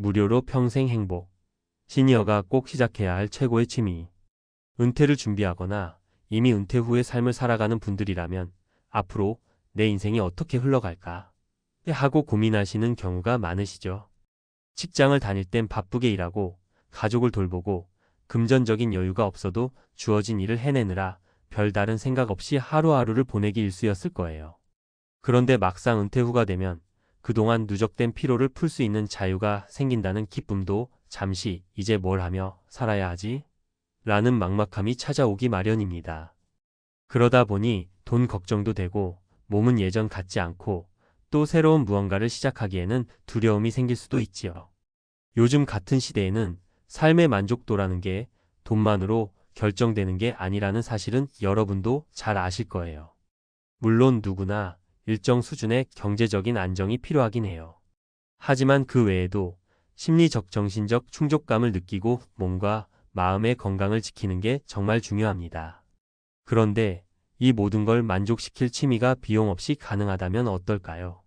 무료로 평생 행복. 시니어가 꼭 시작해야 할 최고의 취미. 은퇴를 준비하거나 이미 은퇴 후의 삶을 살아가는 분들이라면 앞으로 내 인생이 어떻게 흘러갈까 하고 고민하시는 경우가 많으시죠. 직장을 다닐 땐 바쁘게 일하고 가족을 돌보고 금전적인 여유가 없어도 주어진 일을 해내느라 별다른 생각 없이 하루하루를 보내기 일쑤였을 거예요. 그런데 막상 은퇴 후가 되면 그동안 누적된 피로를 풀 수 있는 자유가 생긴다는 기쁨도 잠시 이제 뭘 하며 살아야 하지? 라는 막막함이 찾아오기 마련입니다. 그러다 보니 돈 걱정도 되고 몸은 예전 같지 않고 또 새로운 무언가를 시작하기에는 두려움이 생길 수도 있지요. 요즘 같은 시대에는 삶의 만족도라는 게 돈만으로 결정되는 게 아니라는 사실은 여러분도 잘 아실 거예요. 물론 누구나 일정 수준의 경제적인 안정이 필요하긴 해요. 하지만 그 외에도 심리적, 정신적 충족감을 느끼고 몸과 마음의 건강을 지키는 게 정말 중요합니다. 그런데 이 모든 걸 만족시킬 취미가 비용 없이 가능하다면 어떨까요?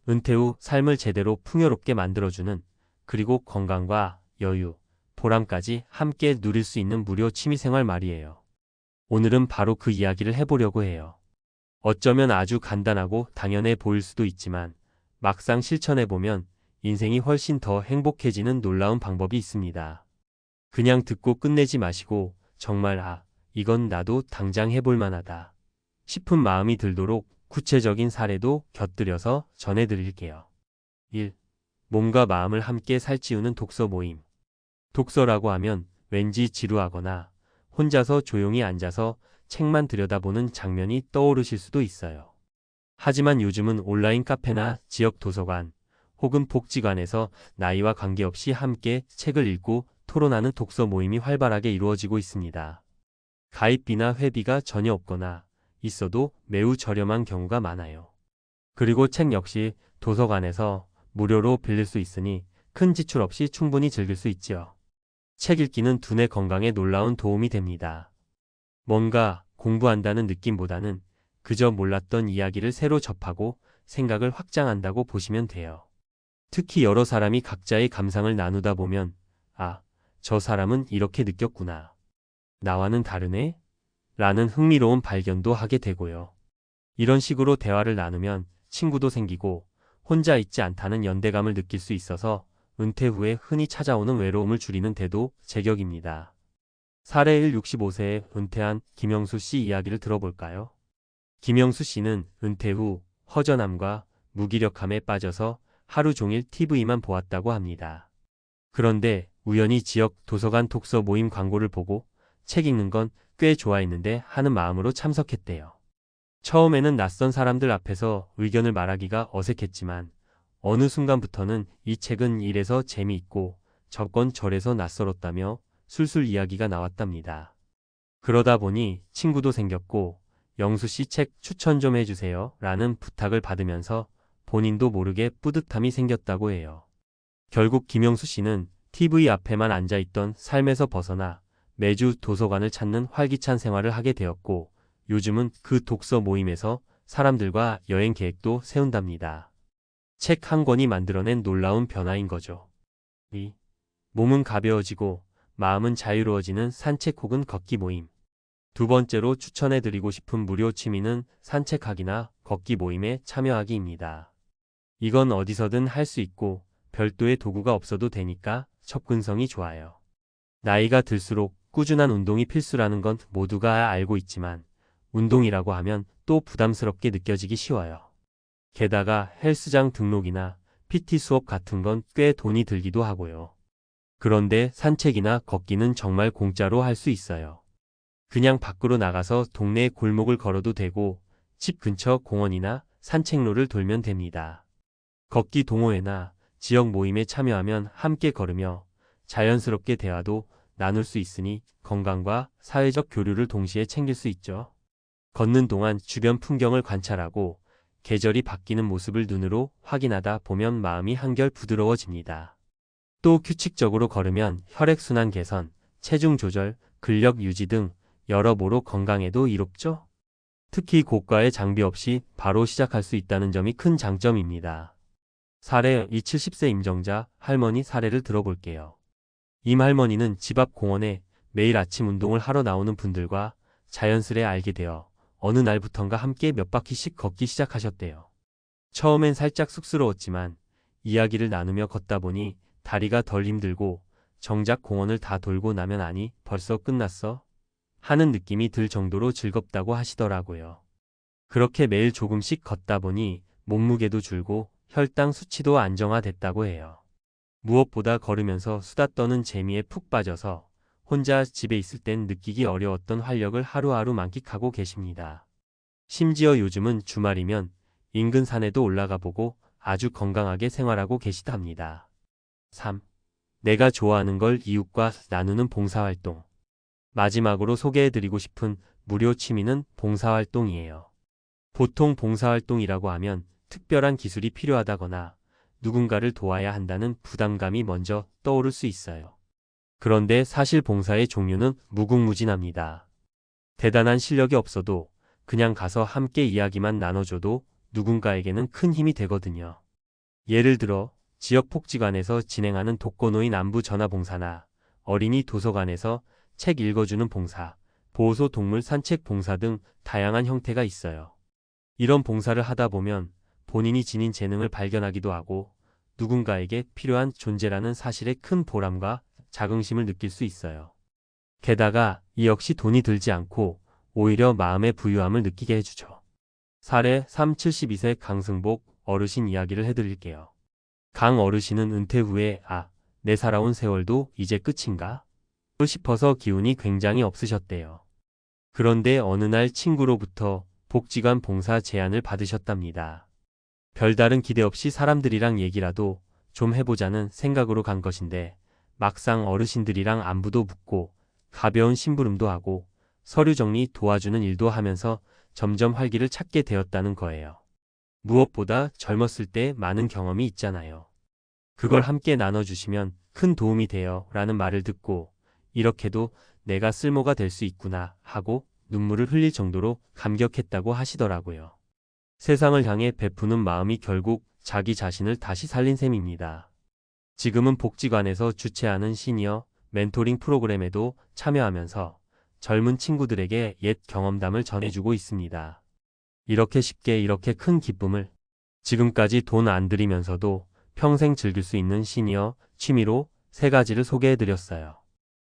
은퇴 후 삶을 제대로 풍요롭게 만들어주는, 그리고 건강과 여유, 보람까지 함께 누릴 수 있는 무료 취미생활 말이에요. 오늘은 바로 그 이야기를 해보려고 해요. 어쩌면 아주 간단하고 당연해 보일 수도 있지만 막상 실천해보면 인생이 훨씬 더 행복해지는 놀라운 방법이 있습니다. 그냥 듣고 끝내지 마시고 정말 이건 나도 당장 해볼 만하다 싶은 마음이 들도록 구체적인 사례도 곁들여서 전해드릴게요. 1. 몸과 마음을 함께 살찌우는 독서 모임. 독서라고 하면 왠지 지루하거나 혼자서 조용히 앉아서 책만 들여다보는 장면이 떠오르실 수도 있어요. 하지만 요즘은 온라인 카페나 지역 도서관 혹은 복지관에서 나이와 관계없이 함께 책을 읽고 토론하는 독서 모임이 활발하게 이루어지고 있습니다. 가입비나 회비가 전혀 없거나 있어도 매우 저렴한 경우가 많아요. 그리고 책 역시 도서관에서 무료로 빌릴 수 있으니 큰 지출 없이 충분히 즐길 수 있지요. 책 읽기는 두뇌 건강에 놀라운 도움이 됩니다. 뭔가 공부한다는 느낌보다는 그저 몰랐던 이야기를 새로 접하고 생각을 확장한다고 보시면 돼요. 특히 여러 사람이 각자의 감상을 나누다 보면 저 사람은 이렇게 느꼈구나. 나와는 다르네? 라는 흥미로운 발견도 하게 되고요. 이런 식으로 대화를 나누면 친구도 생기고 혼자 있지 않다는 연대감을 느낄 수 있어서 은퇴 후에 흔히 찾아오는 외로움을 줄이는 데도 제격입니다. 사례 1. 65세에 은퇴한 김영수 씨 이야기를 들어볼까요? 김영수 씨는 은퇴 후 허전함과 무기력함에 빠져서 하루 종일 TV만 보았다고 합니다. 그런데 우연히 지역 도서관 독서 모임 광고를 보고 책 읽는 건 꽤 좋아했는데 하는 마음으로 참석했대요. 처음에는 낯선 사람들 앞에서 의견을 말하기가 어색했지만 어느 순간부터는 이 책은 이래서 재미있고 저건 저래서 낯설었다며 술술 이야기가 나왔답니다. 그러다 보니 친구도 생겼고 영수 씨 책 추천 좀 해주세요 라는 부탁을 받으면서 본인도 모르게 뿌듯함이 생겼다고 해요. 결국 김영수 씨는 TV 앞에만 앉아있던 삶에서 벗어나 매주 도서관을 찾는 활기찬 생활을 하게 되었고 요즘은 그 독서 모임에서 사람들과 여행 계획도 세운답니다. 책 한 권이 만들어낸 놀라운 변화인 거죠. 2. 몸은 가벼워지고 마음은 자유로워지는 산책 혹은 걷기 모임. 두 번째로 추천해드리고 싶은 무료 취미는 산책하기나 걷기 모임에 참여하기입니다. 이건 어디서든 할 수 있고 별도의 도구가 없어도 되니까 접근성이 좋아요. 나이가 들수록 꾸준한 운동이 필수라는 건 모두가 알고 있지만 운동이라고 하면 또 부담스럽게 느껴지기 쉬워요. 게다가 헬스장 등록이나 PT 수업 같은 건 꽤 돈이 들기도 하고요. 그런데 산책이나 걷기는 정말 공짜로 할 수 있어요. 그냥 밖으로 나가서 동네 골목을 걸어도 되고 집 근처 공원이나 산책로를 돌면 됩니다. 걷기 동호회나 지역 모임에 참여하면 함께 걸으며 자연스럽게 대화도 나눌 수 있으니 건강과 사회적 교류를 동시에 챙길 수 있죠. 걷는 동안 주변 풍경을 관찰하고 계절이 바뀌는 모습을 눈으로 확인하다 보면 마음이 한결 부드러워집니다. 또 규칙적으로 걸으면 혈액순환 개선, 체중 조절, 근력 유지 등 여러모로 건강에도 이롭죠. 특히 고가의 장비 없이 바로 시작할 수 있다는 점이 큰 장점입니다. 사례 70세 임정자 할머니 사례를 들어볼게요. 임 할머니는 집 앞 공원에 매일 아침 운동을 하러 나오는 분들과 자연스레 알게 되어 어느 날부턴가 함께 몇 바퀴씩 걷기 시작하셨대요. 처음엔 살짝 쑥스러웠지만 이야기를 나누며 걷다 보니 다리가 덜 힘들고 정작 공원을 다 돌고 나면 아니 벌써 끝났어? 하는 느낌이 들 정도로 즐겁다고 하시더라고요. 그렇게 매일 조금씩 걷다 보니 몸무게도 줄고 혈당 수치도 안정화됐다고 해요. 무엇보다 걸으면서 수다 떠는 재미에 푹 빠져서 혼자 집에 있을 땐 느끼기 어려웠던 활력을 하루하루 만끽하고 계십니다. 심지어 요즘은 주말이면 인근 산에도 올라가 보고 아주 건강하게 생활하고 계시답니다. 3. 내가 좋아하는 걸 이웃과 나누는 봉사활동. 마지막으로 소개해드리고 싶은 무료 취미는 봉사활동이에요. 보통 봉사활동이라고 하면 특별한 기술이 필요하다거나 누군가를 도와야 한다는 부담감이 먼저 떠오를 수 있어요. 그런데 사실 봉사의 종류는 무궁무진합니다. 대단한 실력이 없어도 그냥 가서 함께 이야기만 나눠줘도 누군가에게는 큰 힘이 되거든요. 예를 들어 지역 복지관에서 진행하는 독거노인 안부 전화 봉사나 어린이 도서관에서 책 읽어주는 봉사, 보호소 동물 산책 봉사 등 다양한 형태가 있어요. 이런 봉사를 하다 보면 본인이 지닌 재능을 발견하기도 하고 누군가에게 필요한 존재라는 사실에 큰 보람과 자긍심을 느낄 수 있어요. 게다가 이 역시 돈이 들지 않고 오히려 마음의 부유함을 느끼게 해주죠. 사례 72세 강승복 어르신 이야기를 해드릴게요. 강 어르신은 은퇴 후에 내 살아온 세월도 이제 끝인가? 싶어서 기운이 굉장히 없으셨대요. 그런데 어느 날 친구로부터 복지관 봉사 제안을 받으셨답니다. 별다른 기대 없이 사람들이랑 얘기라도 좀 해보자는 생각으로 간 것인데 막상 어르신들이랑 안부도 묻고 가벼운 심부름도 하고 서류 정리 도와주는 일도 하면서 점점 활기를 찾게 되었다는 거예요. 무엇보다 젊었을 때 많은 경험이 있잖아요. 그걸 함께 나눠주시면 큰 도움이 돼요 라는 말을 듣고 이렇게도 내가 쓸모가 될 수 있구나 하고 눈물을 흘릴 정도로 감격했다고 하시더라고요. 세상을 향해 베푸는 마음이 결국 자기 자신을 다시 살린 셈입니다. 지금은 복지관에서 주최하는 시니어 멘토링 프로그램에도 참여하면서 젊은 친구들에게 옛 경험담을 전해주고 있습니다. 이렇게 쉽게 이렇게 큰 기쁨을 지금까지 돈 안 들이면서도 평생 즐길 수 있는 시니어 취미로 3가지를 소개해드렸어요.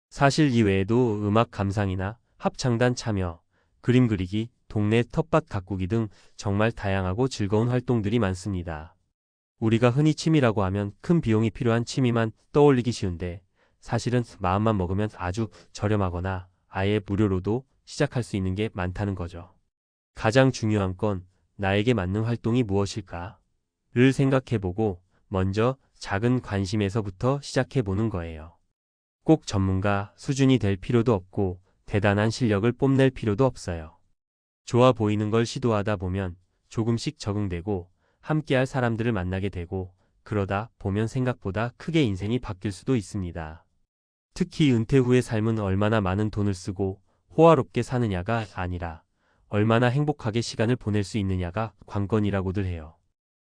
사실 이 외에도 음악 감상이나 합창단 참여, 그림 그리기, 동네 텃밭 가꾸기 등 정말 다양하고 즐거운 활동들이 많습니다. 우리가 흔히 취미라고 하면 큰 비용이 필요한 취미만 떠올리기 쉬운데 사실은 마음만 먹으면 아주 저렴하거나 아예 무료로도 시작할 수 있는 게 많다는 거죠. 가장 중요한 건 나에게 맞는 활동이 무엇일까? 를 생각해보고 먼저 작은 관심에서부터 시작해보는 거예요. 꼭 전문가 수준이 될 필요도 없고 대단한 실력을 뽐낼 필요도 없어요. 좋아 보이는 걸 시도하다 보면 조금씩 적응되고 함께할 사람들을 만나게 되고 그러다 보면 생각보다 크게 인생이 바뀔 수도 있습니다. 특히 은퇴 후의 삶은 얼마나 많은 돈을 쓰고 호화롭게 사느냐가 아니라 얼마나 행복하게 시간을 보낼 수 있느냐가 관건이라고들 해요.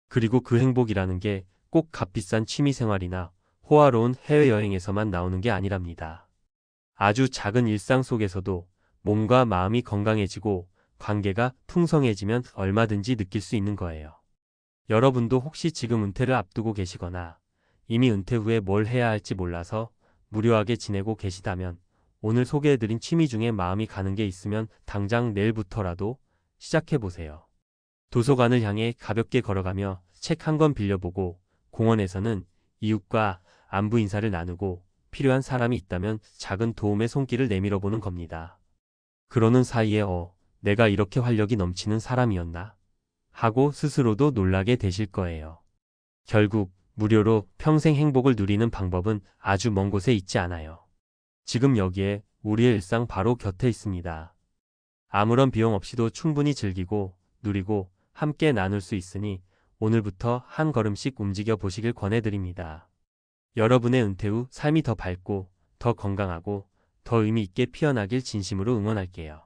그리고 그 행복이라는 게 꼭 값비싼 취미생활이나 호화로운 해외여행에서만 나오는 게 아니랍니다. 아주 작은 일상 속에서도 몸과 마음이 건강해지고 관계가 풍성해지면 얼마든지 느낄 수 있는 거예요. 여러분도 혹시 지금 은퇴를 앞두고 계시거나 이미 은퇴 후에 뭘 해야 할지 몰라서 무료하게 지내고 계시다면 오늘 소개해드린 취미 중에 마음이 가는 게 있으면 당장 내일부터라도 시작해보세요. 도서관을 향해 가볍게 걸어가며 책 한 권 빌려보고 공원에서는 이웃과 안부 인사를 나누고 필요한 사람이 있다면 작은 도움의 손길을 내밀어보는 겁니다. 그러는 사이에 내가 이렇게 활력이 넘치는 사람이었나? 하고 스스로도 놀라게 되실 거예요. 결국 무료로 평생 행복을 누리는 방법은 아주 먼 곳에 있지 않아요. 지금 여기에 우리의 일상 바로 곁에 있습니다. 아무런 비용 없이도 충분히 즐기고 누리고 함께 나눌 수 있으니 오늘부터 한 걸음씩 움직여 보시길 권해드립니다. 여러분의 은퇴 후 삶이 더 밝고 더 건강하고 더 의미 있게 피어나길 진심으로 응원할게요.